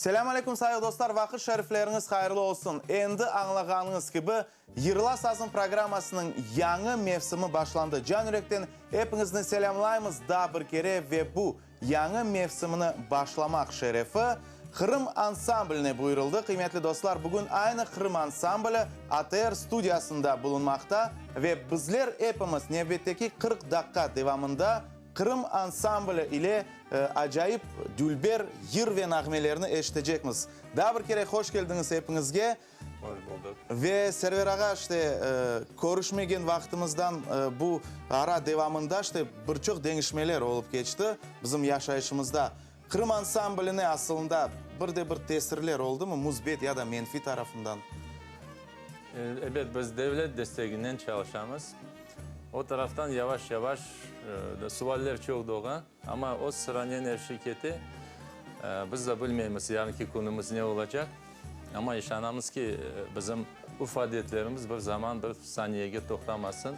Selamun aleyküm sayı dostlar, vakit şerifleriniz hayırlı olsun. Endi anlağanınız gibi Yırla Sazın programmasının yanı mevsimi başlandı. Can yürekten hepinizni selamlayımız da bir kere ve bu yanı mevsimini başlamak şerefi Kırım Ansambline buyuruldu. Kıymetli dostlar, bugün aynı Kırım Ansambli ATR stüdyasında bulunmakta ve bizler hepimiz nöbetteki 40 dakika devamında Kırım Ansambli ile acayip dülber yır ve nağmelerini eşiteceğimiz. Daha bir kere hoş geldiniz hepinizge. Hoş bulduk. Ve Server Ağa işte görüşmegen vaktimizden bu ara devamında işte birçok değişmeler olup geçti bizim yaşayışımızda. Kırım Ansambline aslında bir tesirler oldu mu müsbet ya da menfi tarafından? Evet, biz devlet desteğinden çalışamız. O taraftan yavaş yavaş sualler çok doğan ama o sıranın şirketi biz de bilmeyimiz yarınki konumuz ne olacak. Ama işanamız ki bizim bu faaliyetlerimiz bir zaman bir saniyeye toxtamasın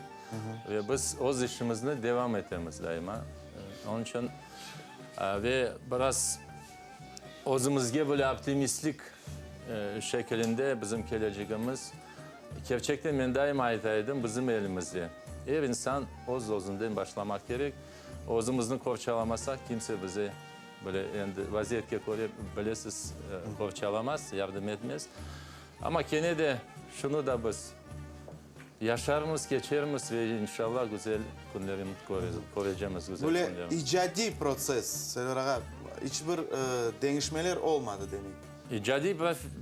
ve biz o işimizni devam ettirimiz daima. Onun için ve biraz özümüzge böyle optimistlik şeklinde bizim geleceğimiz gerçekten ben daima aytaydım bizim elimizde. Her insan özünden başlamak gerek. Özümüzden korçalamasak kimse bize böyle vaziyetke koyup bilesiz korçalamaz, yardım etmez. Ama gene de şunu da biz yaşarımız, geçerimiz ve inşallah güzel günlerimizi göreceğimiz güzel Böyle günlerimiz. icadi proses, Server Ağa, hiçbir değişmeler olmadı demek. İcadi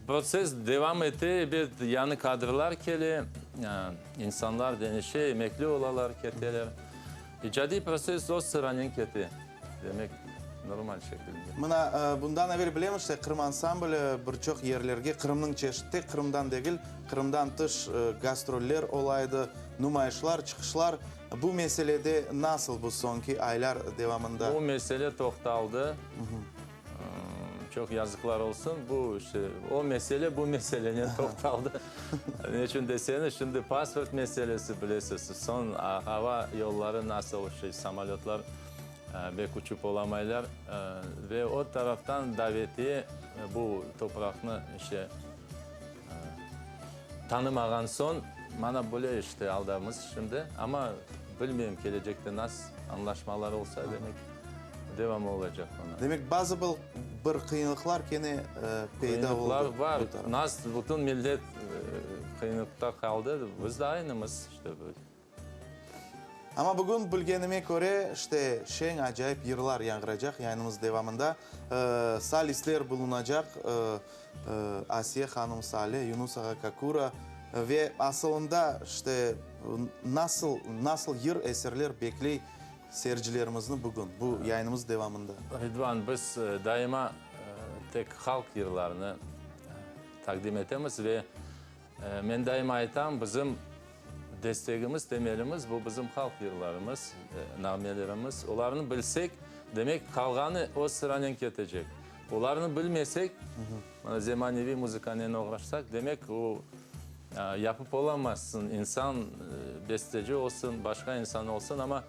proses devam etti. Bir yanı kadrolar kele, insanlar denişe, emekli olalar keteler. İcadi proses o sıranın keti. Demek normal şekilde. Buna bundan evvel bilemiz işte Kırım Ansambli birçok yerlerge Kırım'ın çeşitli Kırım'dan değil, Kırım'dan dış gastroller olaydı, numayışlar, çıkışlar. Bu meselede nasıl bu sonki aylar devamında? Bu mesele toxtaldı. Çok yazıklar olsun. Bu işte o mesele bu meselenin toxtaldı. Ne için deseniz şimdi pasport meselesi bilirsiniz. Son hava yolları nasıl samolyotlar bek uçup olamaylar ve o taraftan davetiye bu toprakını işte tanımagan son bana böyle işte aldığımız şimdi ama bilmiyorum gelecekte nasıl anlaşmalar olsa demek devam olacak ona. Demek bazı bir kıyınlıklar gene peyda oldu. Kıyınlıklar var. Nasıl bütün millet kıyınlıkta kaldı. Biz de aynımız işte böyle. Ama bugün bilgenime göre işte şen acayip yırlar yağıracak yayınımız devamında. Salistler bulunacak. Asiye Hanım Salih, Yunus Ağa Kakura ve aslında işte nasıl yır eserler bekley seyircilerimizin bugün bu yayınımız devamında. Rıdvan biz daima tek halk yırlarını takdim etemiz ve ben daima aytam bizim desteğimiz, temelimiz bu bizim halk yırlarımız, namelerimiz. Onlarını bilsek demek kalganı o sıranın ketecek. Onlarını bilmesek, zemanevi müzikanına uğraşsak demek o yapıp olamazsın. İnsan besteci olsun, başka insan olsun ama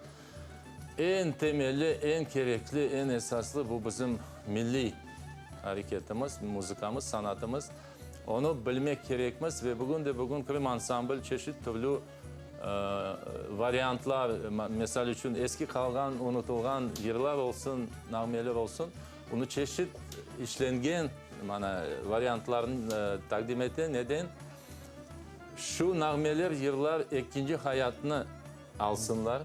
en temelli, en gerekli, en esaslı bu bizim milli hareketimiz, müzikamız, sanatımız. Onu bilmek gerekmez ve bugün Kırım Ansambl çeşit türlü varyantlar, mesela için eski kalgan, unutulgan yırlar olsun, nağmeler olsun, onu çeşit işlengen varyantlarını takdim etti. Neden? Şu nağmeler yırlar ikinci hayatını alsınlar,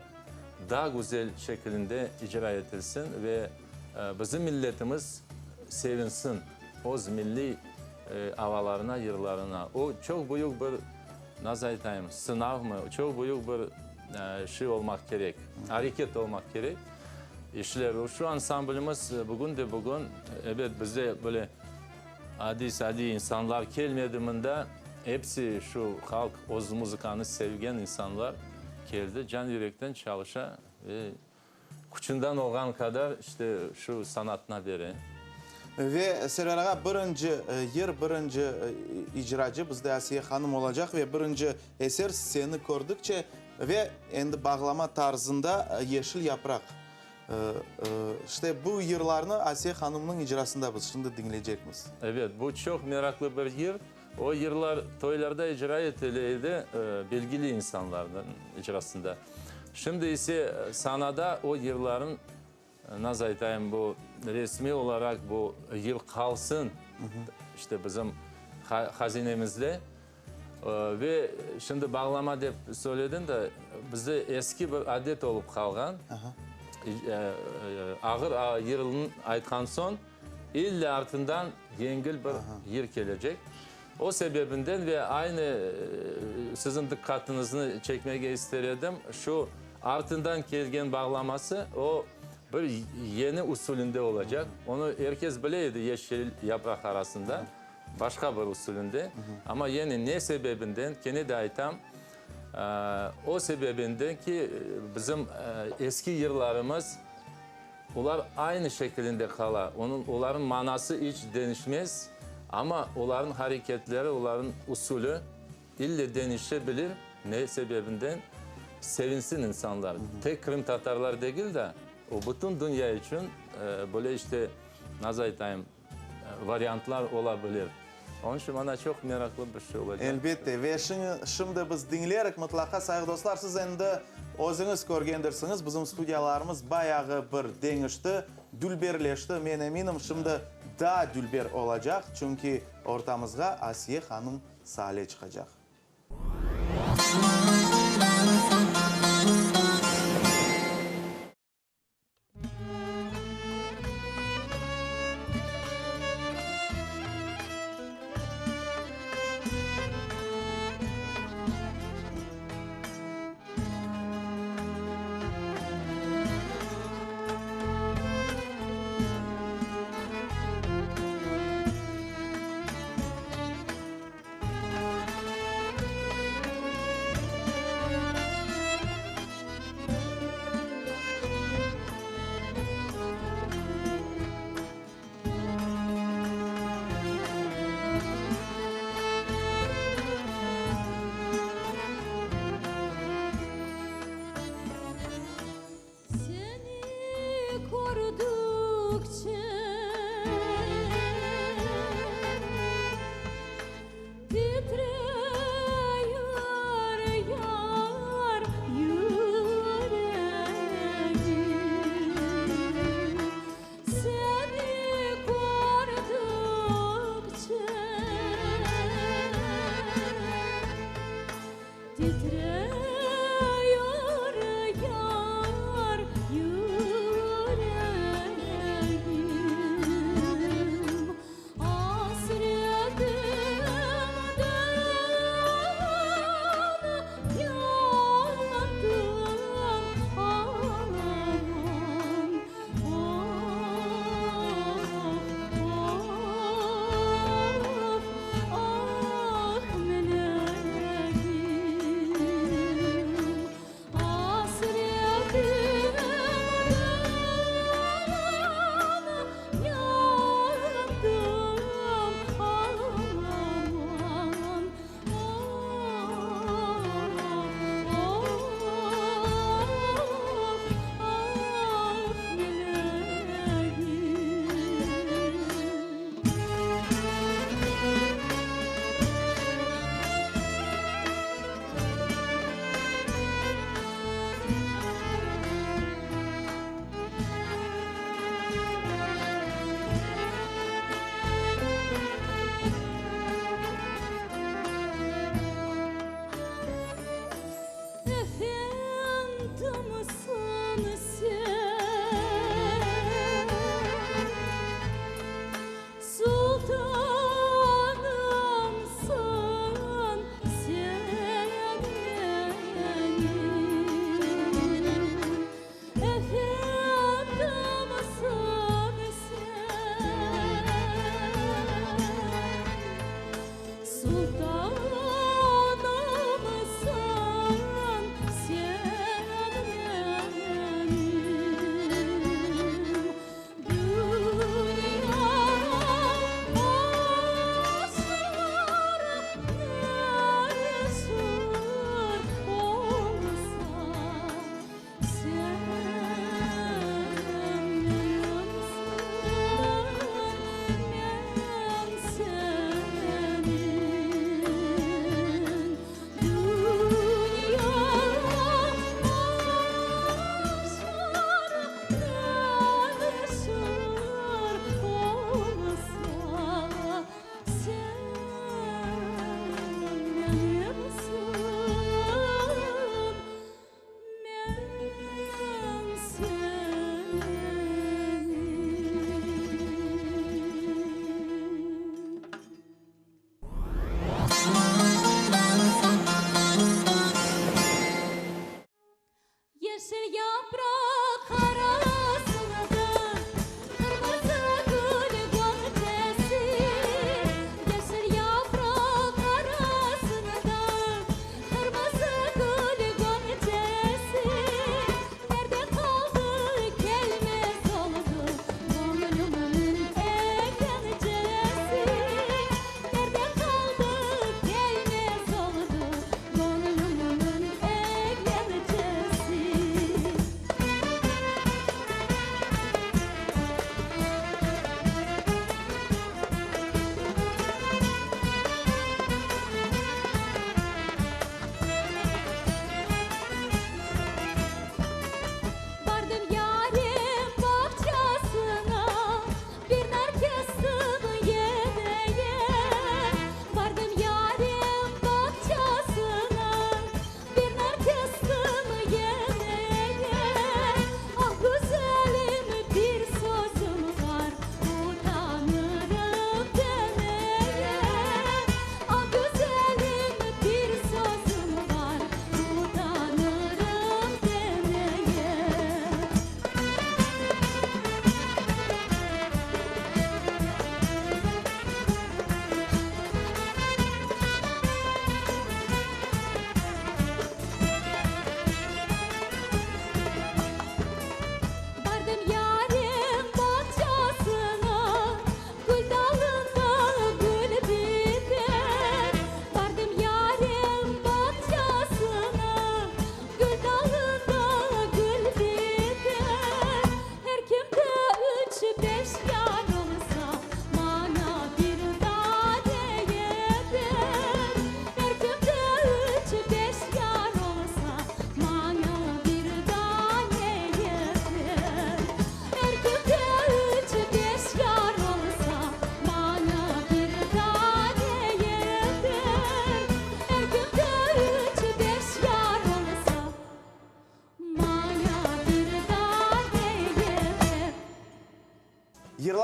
daha güzel şekilde icra edilsin ve bizim milletimiz sevinsin o milli havalarına, yırlarına. O çok büyük bir nasıl aytayım, sınav mı? Çok büyük bir şey olmak gerek, hareket olmak gerek. İşler, şu ansamblimiz bugün evet bize böyle adi insanlar gelmediğinde hepsi şu halk, o müzikanı sevgen insanlar geldi. Can yürekten çalışa ve küçüğünden olan kadar işte şu sanatına veren. Ve Server Ağa birinci icracı bizde Asiye Hanım olacak ve birinci eser seni gördükçe ve endi bağlama tarzında Yeşil Yaprak. İşte bu yırlarını Asiye Hanım'ın icrasında biz şimdi dinleyecekmiz. Evet, bu çok meraklı bir yer. O yıllar toylarda icra edildi bilgili insanların icrasında. Şimdi ise sanada o yılların nasıl aytayım bu resmi olarak bu yıl kalsın işte bizim hazinemizde. Ve şimdi bağlama deyip söyledin de bizde eski bir adet olup kalgan. Ağır yılın aytkan son illa ardından yengil bir yer gelecek. O sebebinden ve aynı sizin dikkatinizi çekmeye istedim. Şu ardından gelgen bağlaması o bir yeni usulünde olacak. Onu herkes bileydi yeşil yaprak arasında. Başka bir usulünde. Ama yeni ne sebebinden gene de aytam. O sebebinden ki bizim eski yıllarımız onlar aynı şekilde kala. Onların manası hiç değişmez. Ama onların hareketleri, onların usulü ille değişebilir. Ne sebebinden? Sevinsin insanlar. Tek Kırım Tatarlar değil de o bütün dünya için böyle işte nasıl aytayım varyantlar olabilir. Onun için bana çok meraklı bir şey olacak. Elbette ve şimdi biz dinleyerek mutlaka sayın dostlar siz endi özünüz görgendirsiniz. Bizim studiyalarımız bayağı bir değişti, dülberleşti. Men eminim şimdi daha dülber olacak. Çünkü ortamızga Asiye Hanım Salih çıkacak. Seni korudukça titriyor yar yüreğim. Seni korudukça titriyor yar yüreğim. Hasretimden yandım Efendimsin sen, sultanımsın sen benim. Efendimsin sen, sultanımsın sen benim. Dünya asır nesur olsa sen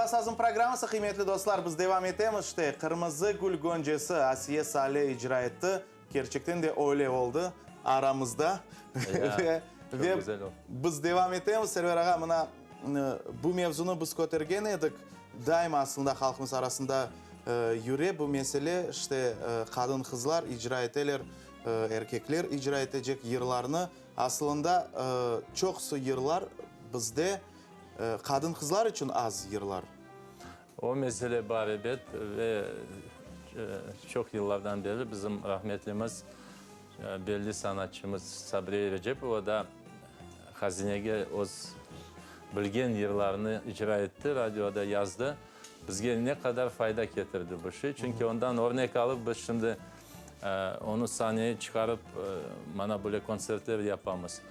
Sazın programması kıymetli dostlar. Biz devam etemiz işte. Kırmızı Gül Goncası Asiye Salih icra etti. Gerçekten de öyle oldu aramızda. Ya, çok ve güzel oldu. biz devam etemiz. Server ağa mına bu mevzunu biz kotergen edik. Daima aslında halkımız arasında yürü bu mesele işte kadın kızlar icra eteler, erkekler icra edecek yırlarını aslında çok yırlar bizde kadın kızlar için az yırlar. O mesele var evet ve çok yıllardan beri bizim rahmetlimiz belli sanatçımız Sabri Recep o da hazinege o bilgen yıllarını icra etti, radyoda yazdı. Bizge ne kadar fayda getirdi bu şey. Çünkü ondan örnek alıp biz şimdi onu sahneye çıkarıp bana böyle konserler yapamız.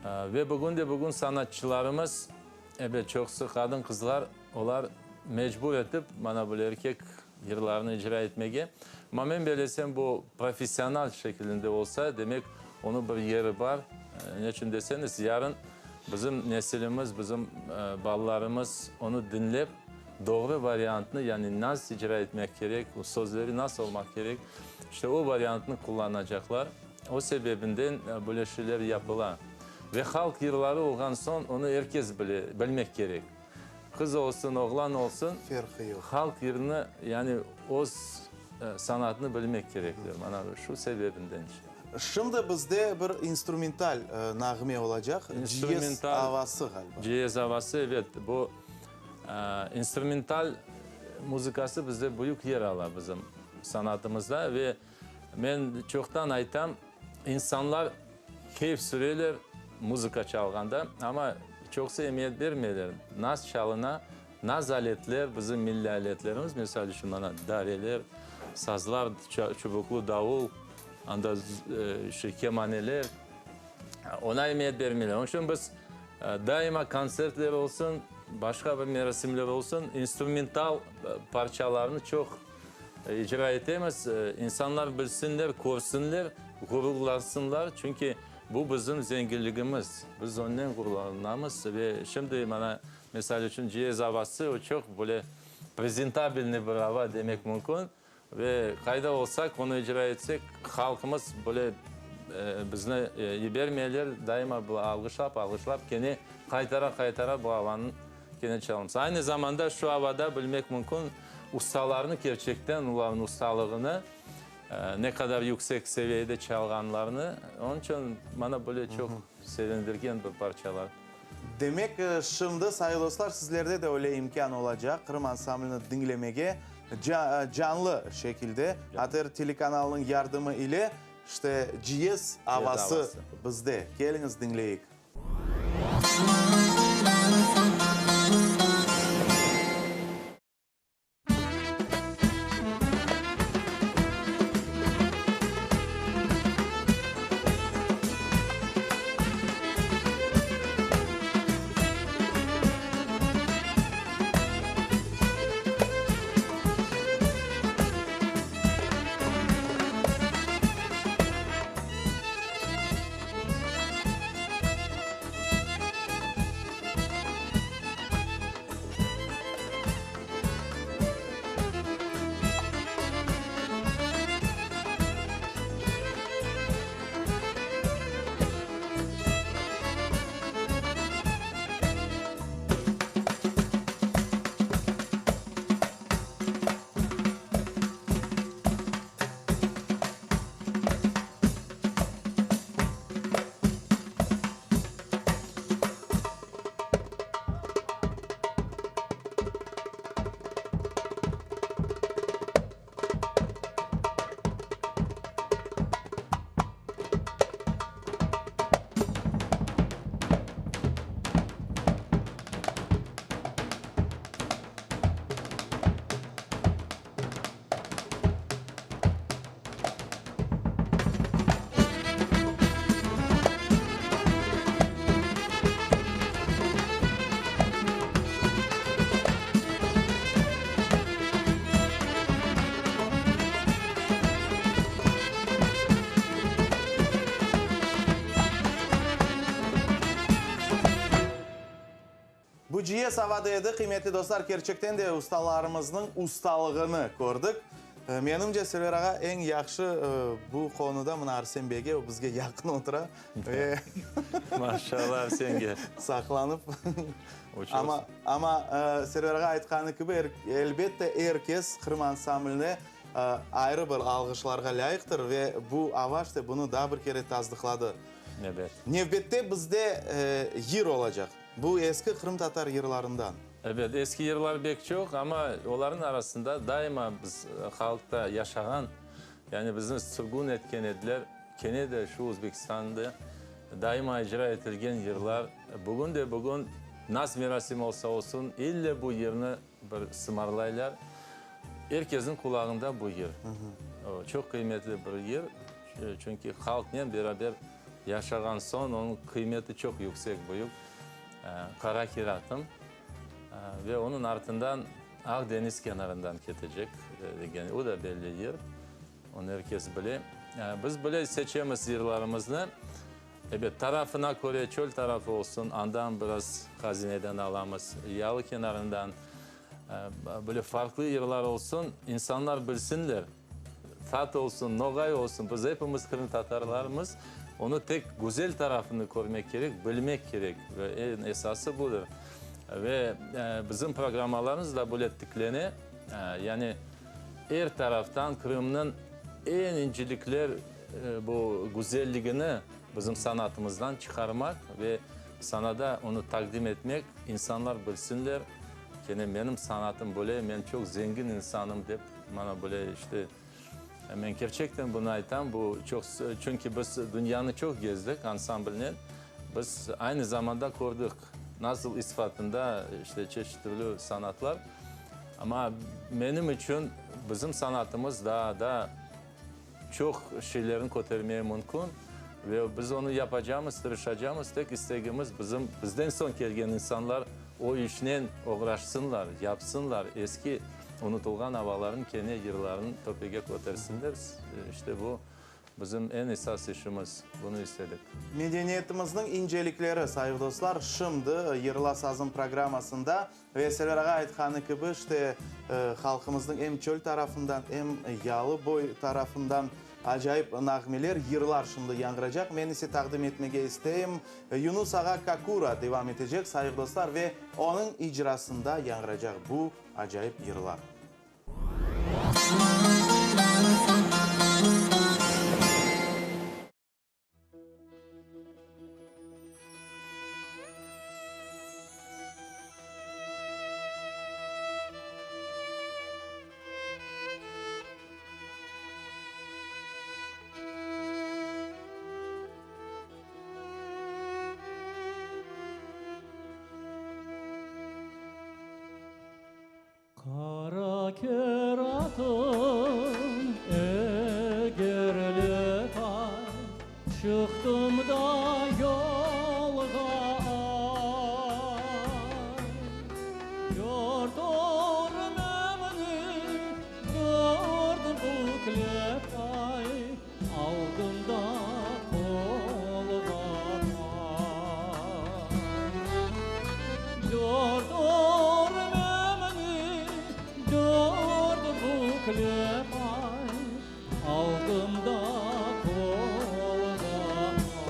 Ve bugün sanatçılarımız evet çok sık kadın kızlar onlar mecbur edip bana böyle erkek yıllarını icra etmeye. Ama ben belesem bu profesyonel şeklinde olsa demek onun bir yeri var. Ne için deseniz yarın bizim neslimiz, bizim ballarımız onu dinleyip doğru varyantını yani nasıl icra etmek gerek, o sözleri nasıl olmak gerek işte o varyantını kullanacaklar. O sebebinden böyle şeyler yapılan. Ve halk yılları olgan son onu herkes bilmek gerek. Kız olsun, oğlan olsun Farkı yok. halk yerini yani o sanatını bilmek gerektir. Bana şu sebebinden işte. Şimdi bizde bir instrumental nağme olacak. Ciyes Instrumental- havası galiba. Cihaz havası evet bu instrumental muzikası bizde büyük yer alır bizim sanatımızda ve ben çoktan aytam insanlar keyif sürüyorlar muzika çalganda ama çoksa emniyet vermiyorlar. Naz çalına, naz aletler bizim milli aletlerimiz mesela şunlara dareler, sazlar, çubuklu davul, anda kemaneler ona emniyet vermiyorlar. Onun için biz daima konsertler olsun, başka bir merasimler olsun, instrumental parçalarını çok icra etmez. İnsanlar bilsinler, korsunlar, gururlansınlar. Çünkü bu bizim zenginliğimiz. Biz ondan gururlanmamız ve şimdi bana mesela için cihaz havası o çok böyle prezentabilni bir hava demek mümkün. Ve kayda olsak onu icra etsek halkımız böyle bizne vermeyeler daima bu algışlap gene kaytara bu havanın gene çalımız. Aynı zamanda şu havada bilmek mümkün ustalarını gerçekten onların ustalığını ne kadar yüksek seviyede çalganlarını onun için bana böyle çok sevindirgen bir parçalar. Demek şimdi sayın dostlar sizlerde de öyle imkan olacak. Kırım ansamblini dinlemeye canlı şekilde Ater telekanalının yardımı ile işte Ciyes havası havası. bizde. Geliniz dinleyik. Fujiye savadaydı, kıymetli dostlar, gerçekten de ustalarımızın ustalığını gördük. Menimce Silveraga en yaxşı bu konuda mına Arsen Bege o bizge yakın otura ve Maşallah Arsen'ge. saklanıp Uç ama Silveraga aytkanı gibi elbette herkes Kırım ansamblіне ayrı bir algışlarga layıktır ve bu avaş da bunu da bir kere tasdikladı. Evet. Nevbette bizde yer olacak. Bu eski Kırım Tatar yerlerinden. Evet, eski yerler pek çok ama onların arasında daima biz halkta yaşayan, yani bizim sürgün etken ediler, kene de şu Özbekistan'da daima icra etilgen yerler. Bugün nas merasim olsa olsun, ille bu yerini bir sımarlaylar. Herkesin kulağında bu yer. O çok kıymetli bir yer. Çünkü halkla beraber yaşayan son onun kıymeti çok yüksek, büyük. Kara Kiratım. Ve onun ardından Akdeniz kenarından ketecek. Yani o da belli yer. Onu herkes bilir. Biz böyle seçemiz yerlerimizni. Evet, tarafına göre çöl tarafı olsun, andan biraz hazineden alamız. Yalı kenarından böyle farklı yerler olsun, insanlar bilsinler. Tat olsun, Nogay olsun, biz hepimiz Kırım Tatarlarımız. Onu tek güzel tarafını görmek gerek, bilmek gerek ve en esası budur. Ve bizim programlarımız da böyle ettiklerini, yani her taraftan Kırım'ın en incelikler bu güzelliğini bizim sanatımızdan çıkarmak ve sana da onu takdim etmek, insanlar bilsinler. Yani benim sanatım böyle, ben çok zengin insanım deyip bana böyle işte ben gerçekten bunu aytam. Bu çok, çünkü biz dünyanı çok gezdik ansambline. Biz aynı zamanda gördük nasıl isfatında işte çeşitli sanatlar. Ama benim için bizim sanatımız daha da çok şeylerin kotarmaya mümkün. Ve biz onu yapacağımız, tırışacağımız tek isteğimiz bizden son gelgen insanlar o işle uğraşsınlar, yapsınlar. Eski unutulgan havaların kendi yerlerini topege kotarsınlar. İşte bu bizim en esas işimiz. Bunu istedik. Medeniyetimizin incelikleri sayın dostlar. Şimdi Yırla Sazın programmasında ve Silveraga aytkanı gibi işte halkımızın hem çöl tarafından hem yalı boy tarafından acayip nağmeler, yırlar şimdi yangıracak. Ben ise takdim etmeye isteyim. Yunus Ağa Kakura devam edecek sayın dostlar ve onun icrasında yangıracak bu acayip yırlar. Kara keratım egerli ay, çıktım da yolga ay. Yordur memni, gördüm buklep ay, aldım da kolga ay. Yordur gördüm buklep ay, aldım da kolga ay.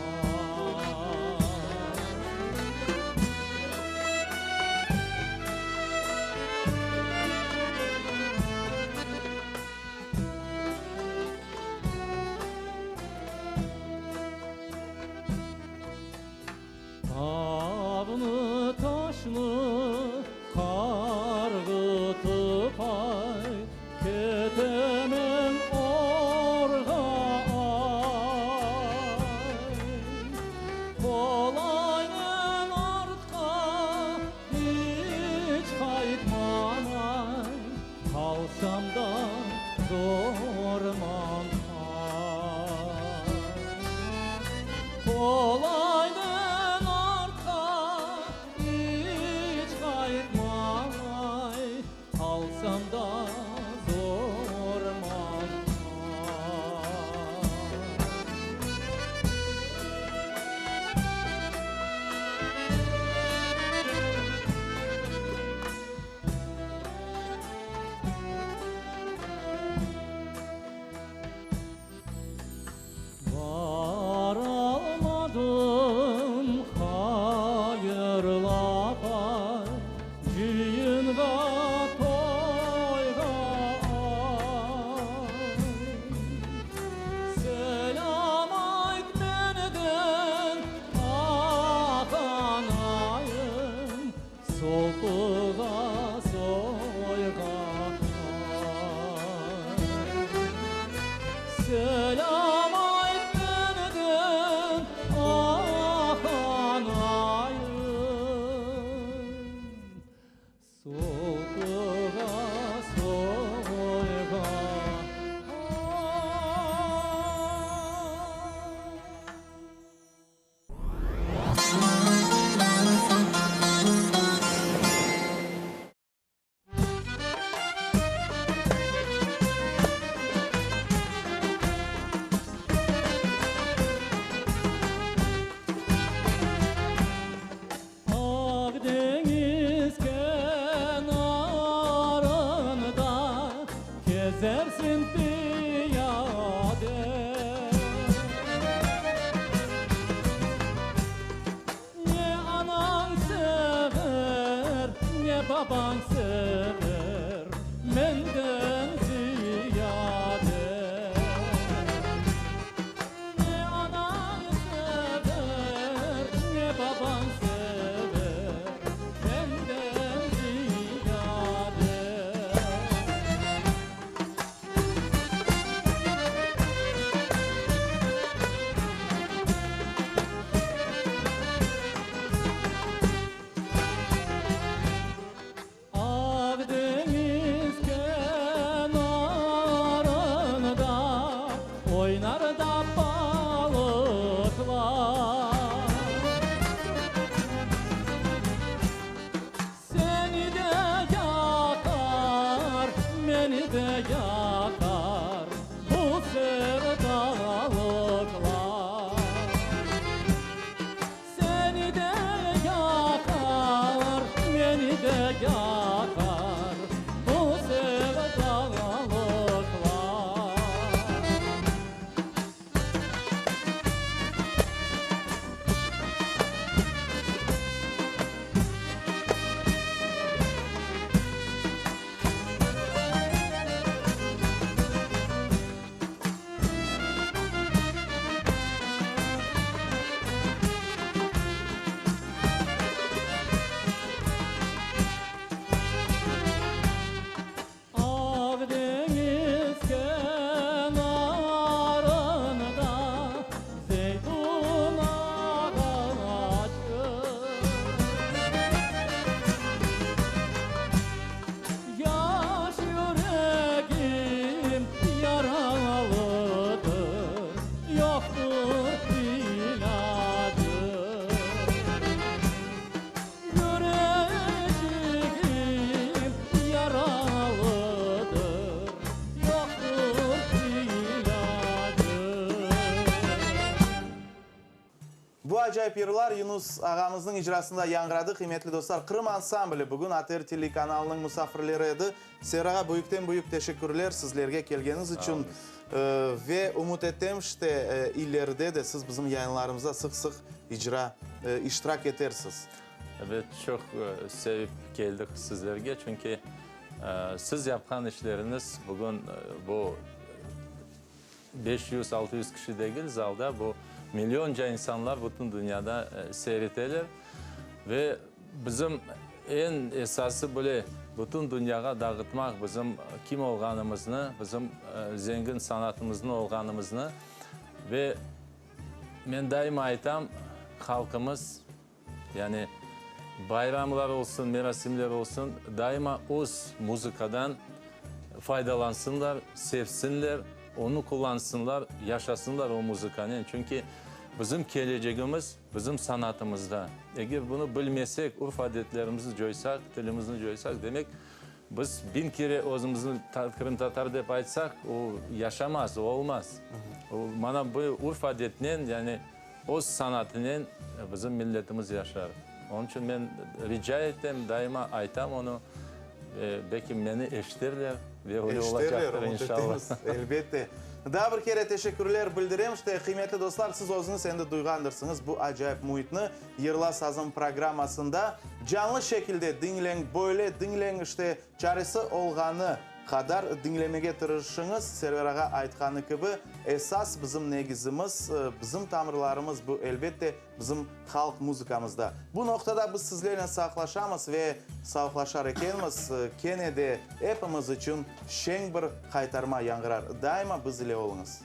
selam ayt meniden akan ayım soğuğa soğuğa Akdeniz kenarında gezersin piyade Ne anan sever ne baban sever menden ziyade Ne anan sever ne baban sever benden ziyade Akdeniz kenarında oynar da balıklar Seni de yakar, beni de yakar bu sevdalıklar Seni de yakar, beni de yakar bu sevdalıklar Akdeniz kenarında zeytun ağacı Yaş yüreğim yaralıdır yoktur ilacı Yüreğim yaralıdır, yoktur ilacı. Bu acayip yırlar Yunus ağamızın icrasında yangıradı. Kıymetli dostlar, Kırım Ansambli bugün ATR telekanalının musafirleriydi. Seraya büyükten büyük teşekkürler sizlerge gelgeniz için. Ve umut ettim işte ileride de siz bizim yayınlarımızda sık sık iştirak edersiniz. Evet, çok sevip geldik sizlerge çünkü siz yapkan işleriniz bugün bu 500-600 kişi değil zalda bu milyonca insanlar bütün dünyada seyretirler ve bizim en esası böyle bütün dünyaya dağıtmak bizim kim olganımızı, bizim zengin sanatımızın olganımızı ve ben daima aytam halkımız yani bayramlar olsun, merasimler olsun daima öz muzikadan faydalansınlar, sevsinler, onu kullansınlar, yaşasınlar o muzikanın. Çünkü bizim geleceğimiz bizim sanatımızda. Eğer bunu bilmesek, urf adetlerimizi joysak, dilimizi joysak demek biz 1000 kere özümüzü Kırım Tatar dep aytsak o yaşamaz, o olmaz. O mana bu urf adetinin yani o sanatının bizim milletimiz yaşar. Onun için ben rica ettim, daima aytam onu. Belki beni eşitirler ve öyle olacaktır inşallah. Elbette. Daha bir kere teşekkürler bildireyim. İşte kıymetli dostlar siz özünüz endi duygandırsınız. Bu acayip muhitni Yırla Sazın programmasında canlı şekilde dinlen, böyle dinlen işte çaresi olganı kadar dinlemege tırışınız. Serveraga aytkanı gibi esas bizim negizimiz, bizim tamirlarımız bu elbette bizim halk muzikamızda. Bu noktada biz sizlerle sağlaşamız ve sağlaşar ekenimiz. Kene de hepimiz için şen bir kaytarma yangırar. Daima biz ile olunuz.